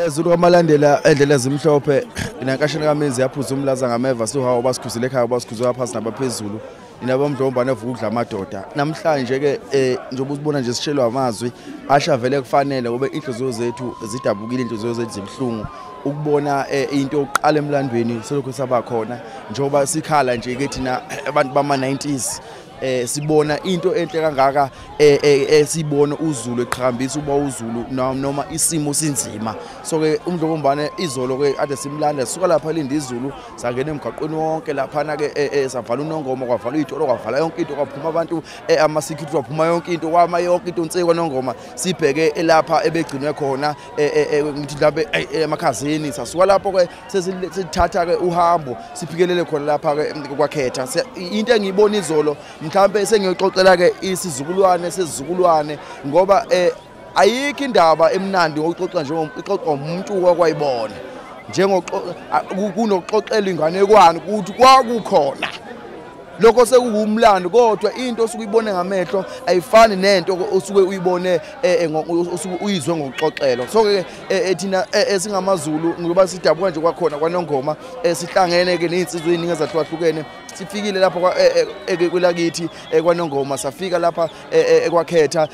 Zulu kwamalandela endlela ezimhlophe inankashana kaMenzi yaphuza umlaza ngameva sohawo basikhuzile ekhaya basikhuzwa phansi nabaphezulu inabamdlombana evuka udla amadoda namhlanje ke njengoba uzibona nje sishelwa amazwi ashavele kufanele ngoba inhliziyo zethu zidabukile inhliziyo zethu zibhlungu ukubona into oqala emlandweni selokho sabakhona njengoba sikhala nje ke thina abantu bama-90s sibona into enhle kangaka sibona uZulu eqhakambisa uba uZulu noma isimo sinzima so ke umdlokombane izolo ke ade simlanda suka lapha lindi iZulu sangena emgaqweni wonke lapha na ke savala uNongoma kwavala izitolo kwavala yonke into kwaphuma abantu ama security kwaphuma yonke into kwama yonke into nseke kwaNongoma sibheke lapha ebegcinwe khona ngithi mhlabe emakhazeni sasuka lapho ke sesithatha ke uhambo siphikelele khona lapha ke kwaKhetha into engiyibona izolo mhlambe sengiyoxoxela ke isizukulwane sezizukulwane ngoba ayikho indaba emnandi ngokuxoxa njengokuxoxa umuntu wakwayibona kunokuxoxela inganekwane ukuthi kwakukhona lokho sekuwumlando kodwa into osuke uyibone ngamehlo ayifani nento osuke uyibone osuke uyizwe ngokuxoxelwa so ke thina singamaZulu ngoba sidabuka nje kwakhona kwaNongoma sihlangene ke nezinsizwe eziningi ezahlukahlukene sifikile lapha kwelakithi kwaNongoma safika lapha kwaKhetha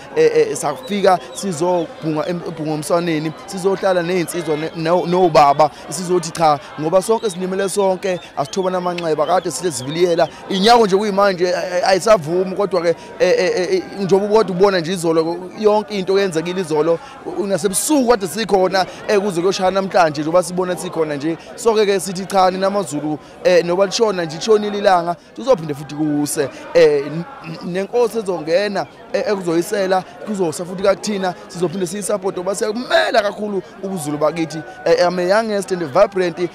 safika sizobhunga ebhungomswaneni sizohlala nezinsizwa nobaba sizothi cha ngoba sonke sinimele sonke asithoba namanxeba kade sileziviliyela inyawo nje kuyimanje ayisavumi kodwa ke njengoba kodwa ubona nje izolo yonke into yenzekile izolo unasebusuku kade sikhona kuze kuyoshaya namhlanje njengoba sibona sikhona nje sonke ke sithi cha namaZulu noba lishona nje ishonile ilanga tuzophinde futhi kuse nenkosi ezongena ekuzoyisela kuzosa futhi kakuthina sizophinde siyisupport ngoba siyakumela kakhulu ubuZulu bakithi am a youngest and vibrant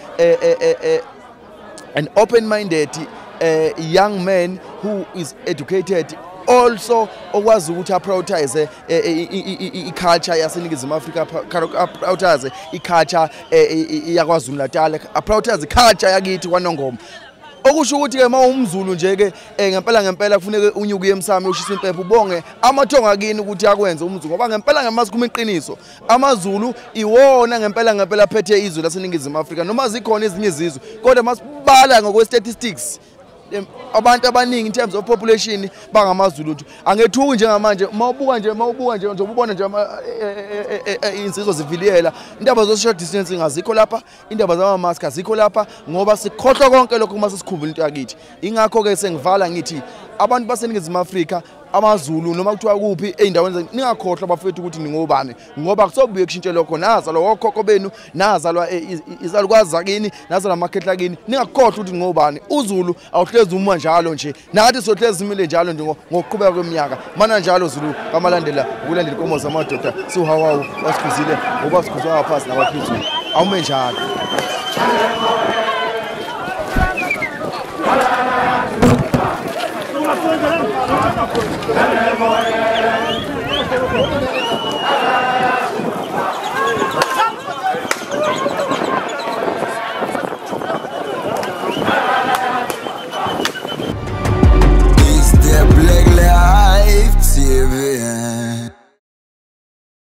and open-minded young man who is educated also okwazi ukuthi prioritize iculture yaseNingizimu Afrika prioritize iculture yakwaZulu Natal prioritize iculture yakithi kwaNongoma okusho ukuthi ke mawumZulu nje ke ngempela kufuneka unyuke emsamo uyoshisa impepho ubonge amathonga kini ukuthi yakwenza umZulu ngoba ngempela ngamazi kuma iqiniso amaZulu iwona ngempela phethe izwe laseNingizimu Afrika noma zikhona ezinye izizwe kodwa masibala ngokwe statistics abantu abaningi in terms of population bangamaZulu angethuki njengamanje mawubuka nje njengoba ubona nje insizwa ziviliyela indaba zo social distancing azikho lapha indaba zama mask azikho lapha ngoba sikhohlwa konke lokho uma sisikhumbula into yakithi ingakho ke sengivala ngithi abantu baseNingizimu Afrika amaZulu noma kuthiwa kuphi eindaweni ningakhohlwa bafethu ukuthi ningobani ngoba kusobuye kushintshe lokho nazalwa wokhokho benu nazalwa izalukwazi zakini nazalwa amakhehla kini ningakhohlwa ukuthi ningobani uZulu awuhlezi uma njalo nje nathi sohlezi imile njalo nje ngokuqhubeka kweminyaka mana njalo Zulu kamalandela ukulandela inkomo zamadoda sihawawu basikhuzile ngoba sikhuzwa phansi nabaphezulu awume njalo